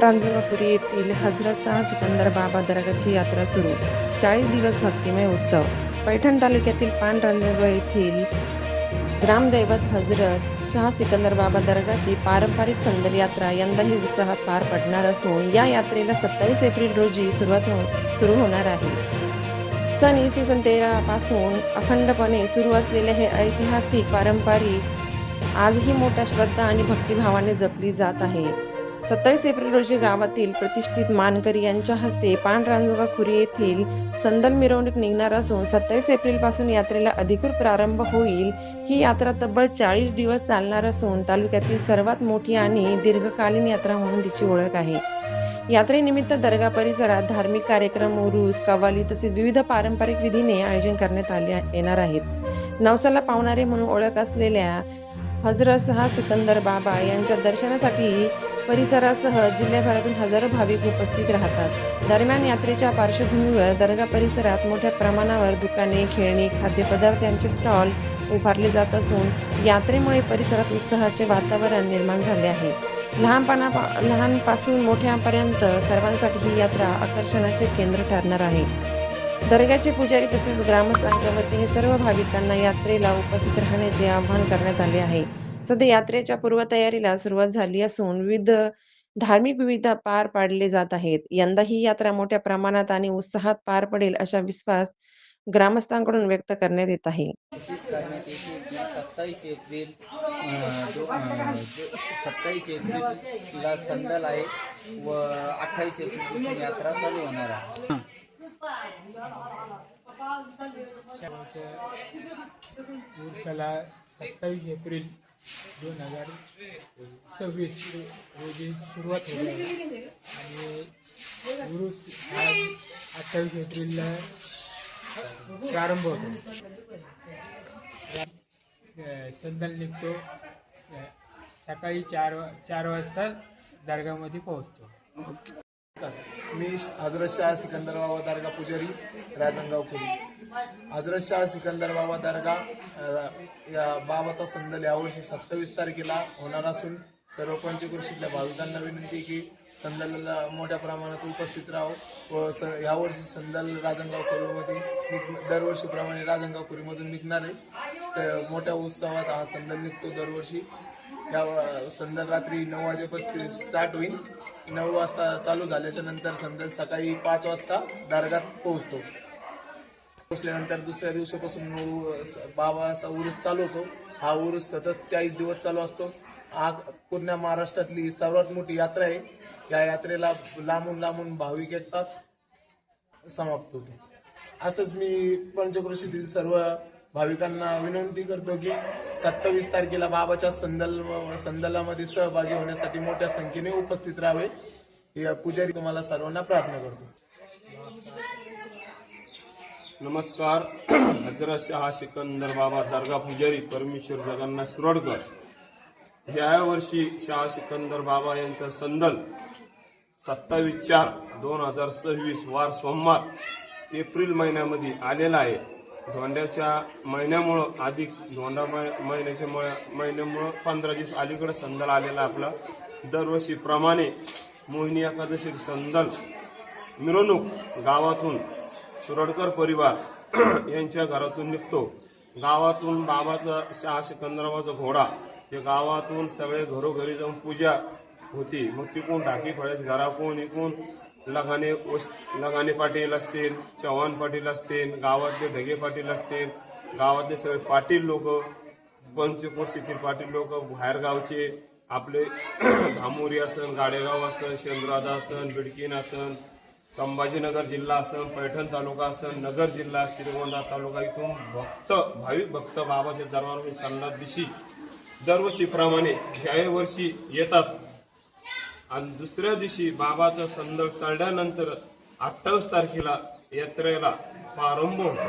पांडुरंगापुरी येथील हजरत शाह सिकंदर बाबा दर्गाची यात्रा सुरू. 40 दिवस भक्तिमय उत्सव. पैठण तालुक्यातील पांडुरंगा येथील ग्रामदैवत हजरत शाह सिकंदर बाबा दर्गाची पारंपरिक संदल यात्रा यंदाही उत्साहात पार पडणार असून या यात्रेला 27 एप्रिल रोजी सुरू होणार आहे. सन इसवी सन 13 पासून अखंडपणे सुरू असलेले हे ऐतिहासिक पारंपरिक आजही मोठ्या श्रद्धा आणि भक्तिभावाने जपली जात आहे. 27 एप्रिल रोजी गावातील प्रतिष्ठित मानकरी यांच्या हस्ते पांडुरंगा खुरी येथील संदल मिरवणूक निघणार असून 27 एप्रिल पासून यात्रेला अधिकृत प्रारंभ होईल. ही यात्रा तब्बल 40 दिवस चालणार असून तालुक्यातील सर्वात मोठी आणि दीर्घकालीन यात्रा म्हणून तिची ओळख आहे. यात्रेनिमित्त दर्गा परिसरात धार्मिक कार्यक्रम, उरूस, कव्वाली तसेच विविध पारंपरिक विधीने आयोजन करण्यात येणार आहेत. नवसाला पावणारे म्हणून ओळख असलेल्या हजरत शाह सिकंदर बाबा यांच्या दर्शनासाठी परिसरासह जिल्ह्याभरातून हजारो भाविक उपस्थित राहतात. दरम्यान यात्रेच्या पार्श्वभूमीवर दर्गा परिसरात मोठ्या प्रमाणावर दुकाने, खेळणी, खाद्यपदार्थ यांचे स्टॉल उभारले जात असून यात्रेमुळे परिसरात उत्साहाचे वातावरण निर्माण झाले आहे. लहानपासून मोठ्यापर्यंत सर्वांसाठी ही यात्रा आकर्षणाचे केंद्र ठरणार आहे. दर्ग्याचे पुजारी तसेच ग्रामस्थांच्या वतीने सर्व भाविकांना यात्रेला उपस्थित राहण्याचे आवाहन करण्यात आले आहे. सध्या यात्रेच्या पूर्वतयारीला सुरुवात झाली असून विविध धार्मिक विविध पार पाडले जात आहेत. यंदा ही यात्रा मोठ्या प्रमाणात आणि उत्साहात पार पडेल असा विश्वास ग्रामस्थांकडून व्यक्त करण्यात येत आहे. 27 एप्रिलला संदल आहे व 28 एप्रिल यात्रा चालू होणार आहे. उर्साला 27 एप्रिल 2026 रोजी सुरुवात होईल आणि उरूस 28 एप्रिलला प्रारंभ होतो. संदल निघतो सकाळी 4 वाजता दर्गामध्ये पोहोचतो. मी हजरत शाह सिकंदर बाबा दर्गा पुजारी राजनगाव खुरी. हजरत शाह सिकंदर बाबा दर्गा या बाबाचा संदल यावर्षी 27 तारखेला होणार असून सर्व पंचक्रोशीतल्या भाविकांना विनंती की संदलला मोठ्या प्रमाणात उपस्थित राहो व यावर्षी संदल राजनगाव खुरीमध्ये दरवर्षीप्रमाणे राजनगाव खुरीमधून निघणार आहे. तर मोठ्या उत्सवात हा संदल निघतो दरवर्षी. या संदल रात्री 9 वाजेपासून स्टार्ट होईल. 9 वाजता चालू झाल्याच्या नंतर संदल सकाळी 5 वाजता दर्गात पोहोचतो. पोहोचल्यानंतर दुसऱ्या दिवसापासून बाबाचा उरूस चालू होतो. हा उरूस सतत 40 दिवस चालू असतो. हा पूर्ण महाराष्ट्रातली सर्वात मोठी यात्रा आहे. या यात्रेला लांबून भाविक येतात. समाप्त होतो. असंच मी पंचक्रोशीतील सर्व भाविकांना विनंती करतो की 27 तारखेला बाबाच्या संदलामध्ये सहभागी होण्यासाठी मोठ्या संख्येने उपस्थित राहावे. या पुजारी तुम्हाला सर्वांना प्रार्थना करतो. नमस्कार. हजरत शाह सिकंदर बाबा दर्गा पुजारी परमेश्वर जगन्नाथ सुरडकर. या वर्षी शाह सिकंदर बाबा यांचा संदल 27/4/2026 वार सोमवार एप्रिल महिन्यामध्ये आलेला आहे. धोंड्याच्या महिन्यामुळं अधिक धोंडा महिन्यामुळं 15 दिवस अलीकडे संदल आलेला आपला. दरवर्षीप्रमाणे मोहिनी एकादशी संदल मिरवणूक गावातून सुरडकर परिवार यांच्या घरातून निघतो. गावातून बाबाचा शाह सिकंदराबाचा घोडा हे गावातून सगळे घरोघरी जाऊन पूजा होती. मग तिकून टाकी फळ्याच्या घराकून इकून लगाने पाटील असतील, चव्हाण पाटील असतील, गावातले ढगे पाटील असतील, गावातले सगळे पाटील लोक, पंचक्रोशीतील पाटील लोक, बाहेरगावचे आपले धामोरी असन, गाडेगाव असन, शेंद्रादा असन, बिडकीन असन, संभाजीनगर जिल्हा असन, पैठण तालुका असन, नगर जिल्हा, श्रीगोंदा तालुका इथून भाविक भक्त बाबाच्या दरबारामध्ये संलाद दिशी दरवर्षीप्रमाणे ह्या वर्षी येतात. आणि दुसऱ्या दिवशी बाबाचा संदल चालल्यानंतर 28 तारखेला यात्रेला प्रारंभ होतो.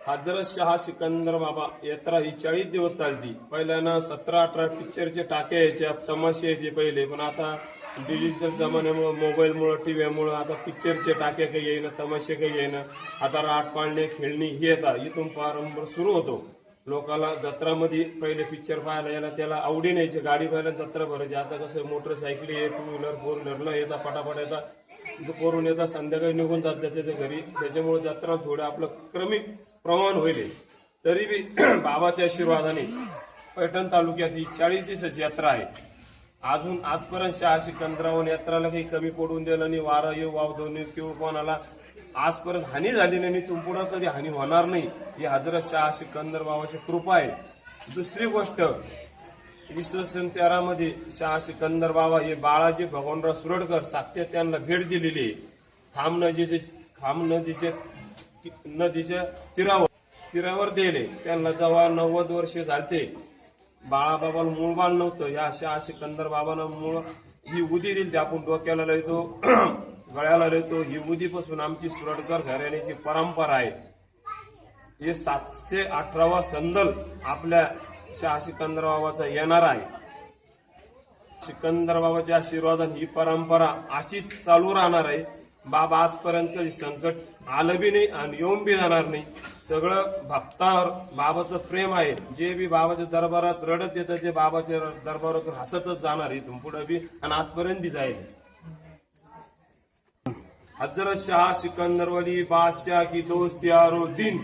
हजरत शाह सिकंदर बाबा यात्रा ही 40 दिवस चालती. पहिल्यानं 17-18 पिक्चरचे टाके यायचे, तमाशे यायचे पहिले. पण आता डिजिटल जमान्यामुळे, मोबाईलमुळे, टीव्हीमुळे आता पिक्चरचे टाके काही येईना, तमाशे काही येईना. आता राट पाळणे, खेळणी हे येतात. इथून प्रारंभ सुरू होतो. लोकाला जत्रामध्ये पहिले पिक्चर पाहायला यायला त्याला आवडी न्यायची, गाडी पाहायला जत्रा भरायची. आता कसं मोटरसायकली आहे, 2 व्हीलर 4 व्हीलर न येता पटापट येतात, दुपारून येतात, संध्याकाळी निघून जातात त्याच्या घरी. त्याच्यामुळे जत्रा थोडं आपलं क्रमिक प्रमाण होईल. तरी बी बाबाच्या आशीर्वादाने पैठण तालुक्यात ही 40 दिवसाची यात्रा आहे. अजून आजपर्यंत शहा सिकंदरावर यात्राला काही कमी पडून दिलं नाही. वारा येऊ वावदोनी किंवा कोणाला आजपर्यंत हानी झालेली नाही, तुमपुढं कधी हानी होणार नाही. ही हजरत शहा सिकंदर बाबाची कृपा आहे. दुसरी गोष्ट, इसवी सन 13 मध्ये शहा सिकंदर बाबा हे बाळाजी भगवानराव सुरडकर सातत्याने भेट दिलेली आहे. खाम नदीच्या तीरावर दिले. त्यांना जेव्हा 90 वर्ष झालते, बाळाबाबाला मूळ बाळ नव्हतं. या शहा सिकंदर बाबांना मूळ ही उदी दिली, आपण डोक्याला लिहितो, गळ्याला लिहितो. ही उदीपासून आमची सुरडकर घराण्याची परंपरा आहे. हे 718वा संदल आपल्या शहा सिकंदर बाबाचा येणार आहे. सिकंदर बाबाच्या आशीर्वादाने ही परंपरा अशीच चालू राहणार आहे. बाबा आजपर्यंत कधी संकट आलं बी नाही आणि येऊन बी जाणार नाही. सगळं भक्तावर बाबाचं प्रेम आहे. जे बी बाबाच्या दरबारात रडत येतं ते बाबाच्या दरबारातून हसतच जाणार इथून पुढे बी आणि आजपर्यंत बी जाईल. हजरत शाह सिकंदर वली बादशाह की दोस्त यारो दिन